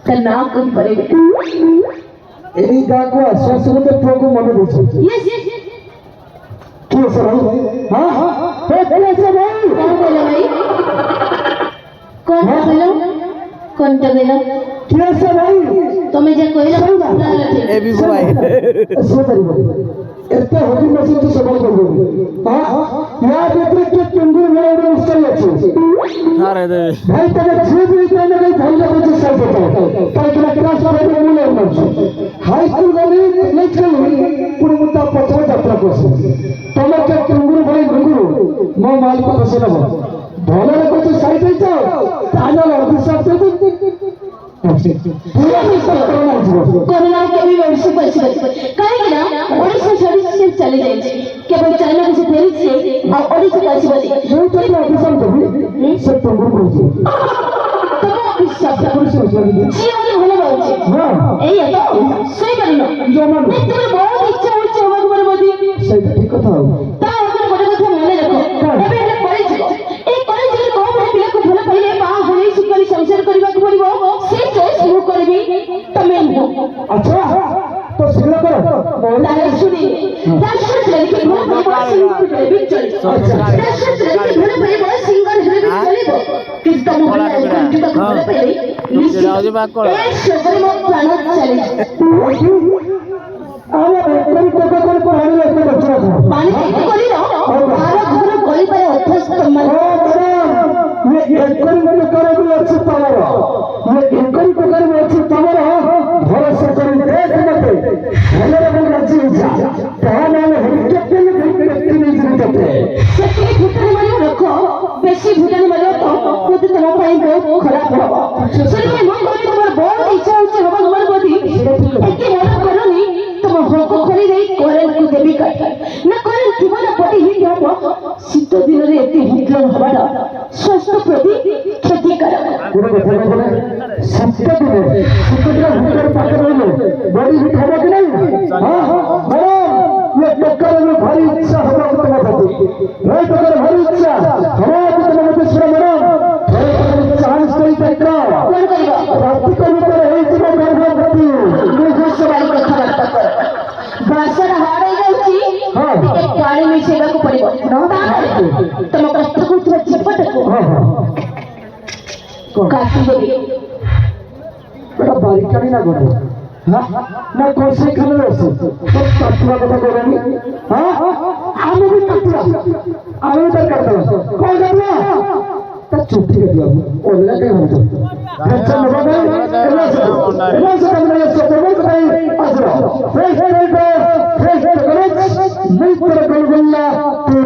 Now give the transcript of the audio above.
ତା ନାଁ କହିପାରିବେ? ଏଇ ଗାଁକୁ ଆଶ୍ୱାସ ଗୋଟେ ପୁଅକୁ ମନେ ଦେଇଛନ୍ତି। କିଏ ସେ ଭାଇ? ହଁ ହଁ କିଏ ସେ ଭାଇ? କଣ କହିଲ ଭାଇ? କଣ କହିଲ? କଣଟା କହିଲ? କିଏ ସେ ଭାଇ? ତମେ ଯା କହିଲ ଏ ବି ଭାଇ ସେ କରିବ ଏତେ ହଜି ବସିଛି ସେବନ କରିବ। ୟା ଭିତରେ କିଏ ଟୁଙ୍ଗୁର ଭଳିଆ ଗୋଟେ ମିଷ୍ଟେକ୍ ଅଛି। ଆରେ ଦେବେ ଭାଇ ତମେ ଝିଅ ବି କହିଲେ ଭାଇ ଭଲ ଲାଗୁଛି ସାଇଜ କାହିଁକିନା କ୍ଲାସ୍ ପଢ଼ିଲେ ମୁଁ ନେଉନାଉଛି ହାଇସ୍କୁଲ ଗଲି ନେଇଥିଲି ପୁଣି ମୁଁ ତା ପଛରେ ଯାତ୍ରା କରୁଛି। ତମେ କିଏ ଟୁଙ୍ଗୁର ଭଳି ଘୁଙ୍ଗୁରୁ ମୋ ମାଲିକ ଖସି ନେବ ଭଲରେ କହୁଛି ସାଇଜ ହେଇଛ ତାହେଲେ ଅଭିଶାପ कोरोना के भी वर्षों पर कहीं ना ओडिशा छोड़ी से चली जाए केवल चाइना से फेरी से और ओडिशा पासी बनी जो तो ऑफिसर कभी सब टंगुर बोलते तब ऑफिसर पुलिस में जी वाले होने वाले हां এই তো সই করিনো जो मान তুমি বহুত ইচ্ছা হচ্ছে আমার ঘরে বদি সেটা ঠিক কথা তা ওকে বড় কথা মনে রাখো তবে এটা কলেজ এই কলেজে কোন পিলাকে ভালো পাইলে পা হই শিকারি সংসার କରିବାକୁ পড়িব সে চয়েস ମୁଁ କରିବି ତମେ ନୁହଁ। अच्छा तो सिग्नल करो তাহলে শুনি দর্শক লেখে ভালো সিঙ্গল হেবি চলে দর্শক লেখে ভালো পাইব সিঙ্গল হেবি চলিব কিন্তু তম ভালো কিন্তু ভালো পাইলে এই সবরে মো প্রাণ চলে আরে কোন কোন কোন পানি লাগবে বচ্চা পানি থেকে করি না আর ঘর গলি পারে অভ্যস্ত মানে ये एकरी प्रकार में अच्छी पावर ये एकरी प्रकार में अच्छी पावर भरोसा कर देख मते हमारे को राज्य इच्छा कहा नाम हेलिकॉप्टर में व्यक्ति नहीं जीवित है ସେତିକି ଭୁଟାନ ମାନେ ରଖ ବେଶୀ ଭୁଟାନ ମାନେ ତ ଯଦି ତମ ପାଇଁ ବହୁତ ଖରାପ ହବ ସେଥିପାଇଁ ମୁଁ କହିବି ତମର ବହୁତ ଇଚ୍ଛା ହଉଛି ହବ ତମର ପ୍ରତି ଏତେ ମନ କରନି ତମ ହକ ଖୋଲି ଦେଇ କରେଣ୍ଟକୁ ଦେବି କାଟି ନା କରେଣ୍ଟ ଥିବ ନା ପଟି ହିଟ୍ ହବ ଶୀତ ଦିନରେ ଏତେ ହିଟଲର ହବାଟା ସ୍ୱାସ୍ଥ୍ୟ ପ୍ରତି କ୍ଷତିକାରକ। ଗୋଟେ କଥା କହିଲେ ଶୀତ ଦିନେ ଭୂତାର ପାଖରେ ରହିଲେ ବଡି ହିଟ୍ ହବ କି ନାହିଁ? ହଁ ହଁ ये टक्कर में भारी इच्छा होगा तुम्हारे प्रति नहीं टक्कर भारी इच्छा हमारे तुम्हारे मत सुन मैडम चांस कोई टक्कर କଣ କରିବ रात्रि को भीतर है जीवन गर्भवती ମୁଁ ସବାଇ କଥାବାର୍ତ୍ତା କର ଭାଷାଟା ହାର୍ଡ ହେଇଯାଉଛି ଟିକେ ପାଣି ମିଶେଇବାକୁ ପଡିବ ତାହେଲେ ତମ କଷ୍ଟ କରୁଥିବା ଚିପଟାକୁ हाँ हाँ କାଟିଦେବି। बेटा बारीकानी ना गोड़ा हाँ ना कौन से खाने रहे तो काटुआ कथा बोलेंगे हाँ आम भी काटुआ आम भी काटुआ कौन काटुआ तो छुट्टी कर दिया ओले के हम तो अच्छा नवा भाई इलाज करने ये सब बोल भाई आज फ्रेश फ्रेश करें नहीं